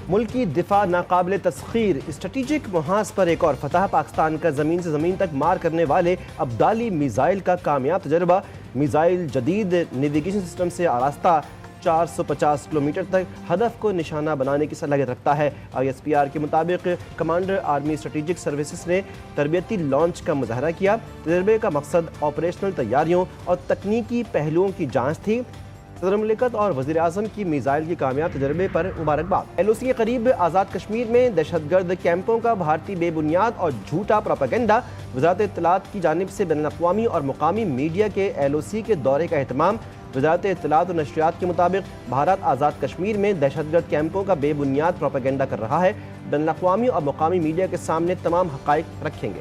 ملک کی دفاع ناقابل تسخیر، اسٹریٹجک محاذ پر ایک اور فتح۔ پاکستان کا زمین سے زمین تک مار کرنے والے ابدالی میزائل کا کامیاب تجربہ۔ میزائل جدید نیویگیشن سسٹم سے آراستہ 450 کلومیٹر تک ہدف کو نشانہ بنانے کی صلاحیت رکھتا ہے۔ ISPR کے مطابق کمانڈر آرمی اسٹریٹجک سروسز نے تربیتی لانچ کا مظاہرہ کیا۔ تجربے کا مقصد آپریشنل تیاریوں اور تکنیکی پہلوؤں کی جانچ تھی۔ صدر مملکت اور وزیر اعظم کی میزائل کے کامیاب تجربے پر مبارکباد۔ LOC کے قریب آزاد کشمیر میں دہشت گرد کیمپوں کا بھارتی بے بنیاد اور جھوٹا پروپیگنڈا۔ وزارت اطلاعات کی جانب سے بین الاقوامی اور مقامی میڈیا کے LOC کے دورے کا اہتمام۔ وزارت اطلاعات و نشریات کے مطابق بھارت آزاد کشمیر میں دہشت گرد کیمپوں کا بے بنیاد پروپیگنڈا کر رہا ہے۔ بین الاقوامی اور مقامی میڈیا کے سامنے تمام حقائق رکھیں گے۔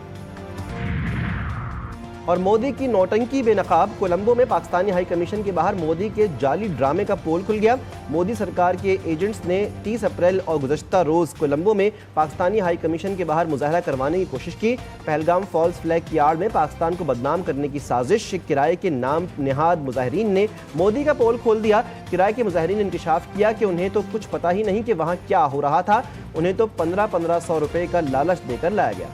اور مودی کی نوٹنکی بے نقاب، کولمبو میں پاکستانی ہائی کمیشن کے باہر مودی کے جعلی ڈرامے کا پول کھل گیا۔ مودی سرکار کے ایجنٹس نے 30 اپریل اور گزشتہ روز کولمبو میں پاکستانی ہائی کمیشن کے باہر مظاہرہ کروانے کی کوشش کی۔ پہلگام فالز فلیگ یارڈ میں پاکستان کو بدنام کرنے کی سازش، کرائے کے نام نہاد مظاہرین نے مودی کا پول کھول دیا۔ کرائے کے مظاہرین نے انکشاف کیا کہ انہیں تو کچھ پتہ ہی نہیں کہ وہاں کیا ہو رہا تھا، انہیں تو 1500 روپے کا لالچ دے کر لایا گیا۔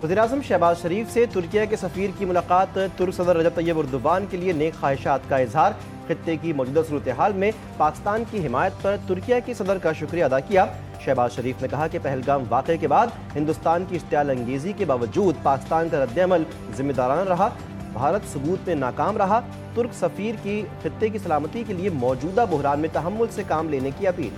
وزیراعظم شہباز شریف سے ترکیہ کے سفیر کی ملاقات، ترک صدر رجب طیب اردوان کے لیے نیک خواہشات کا اظہار۔ خطے کی موجودہ صورتحال میں پاکستان کی حمایت پر ترکیہ کی صدر کا شکریہ ادا کیا۔ شہباز شریف نے کہا کہ پہلگام واقعے کے بعد ہندوستان کی اشتعال انگیزی کے باوجود پاکستان کا رد عمل ذمہ دارانہ رہا، بھارت ثبوت میں ناکام رہا۔ ترک سفیر کی خطے کی سلامتی کے لیے موجودہ بحران میں تحمل سے کام لینے کی اپیل۔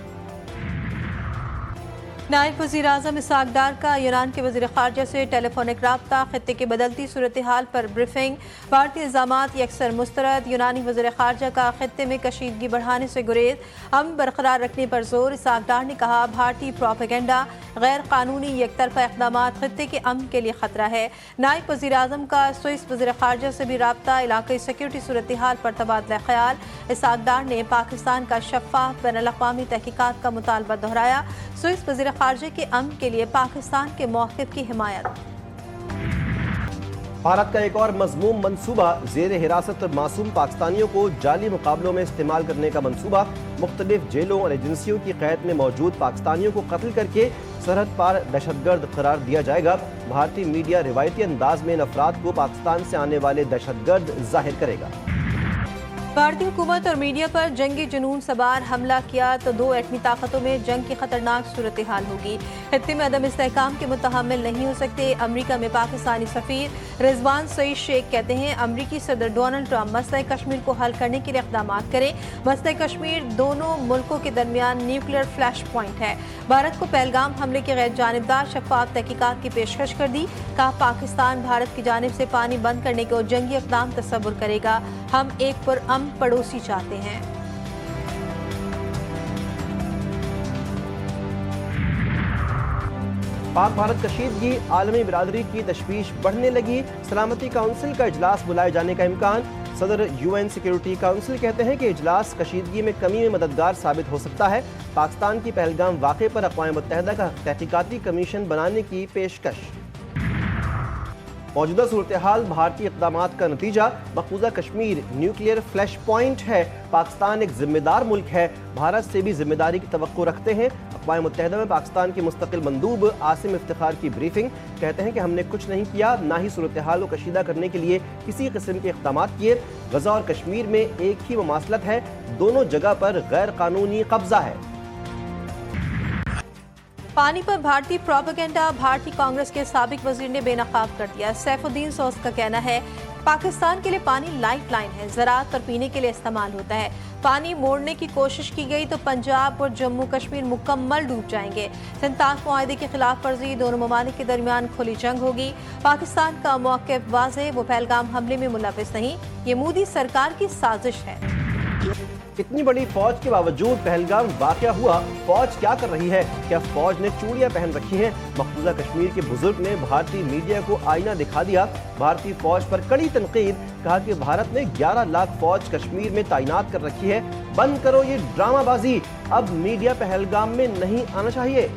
نائب وزیر اعظم اسحاق ڈار کا ایران کے وزیر خارجہ سے ٹیلی فونک رابطہ، خطے کی بدلتی صورتحال پر بریفنگ۔ بھارتی الزامات یکسر مسترد، یونانی وزیر خارجہ کا خطے میں کشیدگی بڑھانے سے گریز، امن برقرار رکھنے پر زور۔ اسحاق ڈار نے کہا بھارتی پروپیگنڈا، غیر قانونی یک طرفہ اقدامات خطے کے امن کے لیے خطرہ ہے۔ نائب وزیر اعظم کا سوئس وزیر خارجہ سے بھی رابطہ، علاقائی سیکورٹی صورتحال پر تبادلہ خیال۔ اسحاق ڈار نے پاکستان کا شفاف بین الاقوامی تحقیقات کا مطالبہ دہرایا۔ سوئس وزیر خارجہ کے امن کے لیے پاکستان کے موقف کی حمایت۔ بھارت کا ایک اور مذموم منصوبہ، زیر حراست معصوم پاکستانیوں کو جعلی مقابلوں میں استعمال کرنے کا منصوبہ۔ مختلف جیلوں اور ایجنسیوں کی قید میں موجود پاکستانیوں کو قتل کر کے سرحد پار دہشت گرد قرار دیا جائے گا۔ بھارتی میڈیا روایتی انداز میں ان افراد کو پاکستان سے آنے والے دہشت گرد ظاہر کرے گا۔ بھارتی حکومت اور میڈیا پر جنگی جنون سوار حملہ کیا تو دو ایٹمی طاقتوں میں جنگ کی خطرناک صورتحال ہوگی۔ خطے میں عدم استحکام کے متحمل نہیں ہو سکتے۔ امریکہ میں پاکستانی سفیر رضوان سعید شیخ کہتے ہیں امریکی صدر ڈونلڈ ٹرمپ مسئلہ کشمیر کو حل کرنے کے لیے اقدامات کریں۔ مسئلہ کشمیر دونوں ملکوں کے درمیان نیوکلیئر فلیش پوائنٹ ہے۔ بھارت کو پہلگام حملے کی غیر جانبدار شفاف تحقیقات کی پیشکش کر دی۔ کہا پاکستان بھارت کی جانب سے پانی بند کرنے کو جنگی اقدام تصور کرے گا۔ ہم ایک پرامن پڑوسی چاہتے ہیں۔ پاک بھارت کشیدگی، عالمی برادری کی تشویش بڑھنے لگی۔ سلامتی کونسل کا اجلاس بلائے جانے کا امکان۔ صدر UN سیکیورٹی کونسل کہتے ہیں کہ اجلاس کشیدگی میں کمی میں مددگار ثابت ہو سکتا ہے۔ پاکستان کی پہلگام واقعے پر اقوام متحدہ کا تحقیقاتی کمیشن بنانے کی پیشکش۔ موجودہ صورتحال بھارتی اقدامات کا نتیجہ۔ مقبوضہ کشمیر نیوکلیئر فلیش پوائنٹ ہے۔ پاکستان ایک ذمہ دار ملک ہے، بھارت سے بھی ذمہ داری کی توقع رکھتے ہیں۔ اقوام متحدہ میں پاکستان کے مستقل مندوب عاصم افتخار کی بریفنگ، کہتے ہیں کہ ہم نے کچھ نہیں کیا، نہ ہی صورتحال کو کشیدہ کرنے کے لیے کسی قسم کے اقدامات کیے۔ غزہ اور کشمیر میں ایک ہی مماثلت ہے، دونوں جگہ پر غیر قانونی قبضہ ہے۔ پانی پر بھارتی پروپیگنڈا، بھارتی کانگریس کے سابق وزیر نے بے نقاب کر دیا۔ سیف الدین سوز کا کہنا ہے پاکستان کے لیے پانی لائف لائن ہے، زراعت اور پینے کے لیے استعمال ہوتا ہے۔ پانی موڑنے کی کوشش کی گئی تو پنجاب اور جموں کشمیر مکمل ڈوب جائیں گے۔ سنتاق معاہدے کی خلاف ورزی، دونوں ممالک کے درمیان کھلی جنگ ہوگی۔ پاکستان کا موقف واضح، وہ پہلگام حملے میں ملوث نہیں، یہ مودی سرکار کی سازش ہے۔ اتنی بڑی فوج کے باوجود پہلگام واقعہ ہوا، فوج کیا کر رہی ہے؟ کیا فوج نے چوڑیاں پہن رکھی ہیں؟ مقبوضہ کشمیر کے بزرگ نے بھارتی میڈیا کو آئینہ دکھا دیا۔ بھارتی فوج پر کڑی تنقید، کہا کہ بھارت نے 11 لاکھ فوج کشمیر میں تعینات کر رکھی ہے۔ بند کرو یہ ڈرامہ بازی، اب میڈیا پہلگام میں نہیں آنا چاہیے۔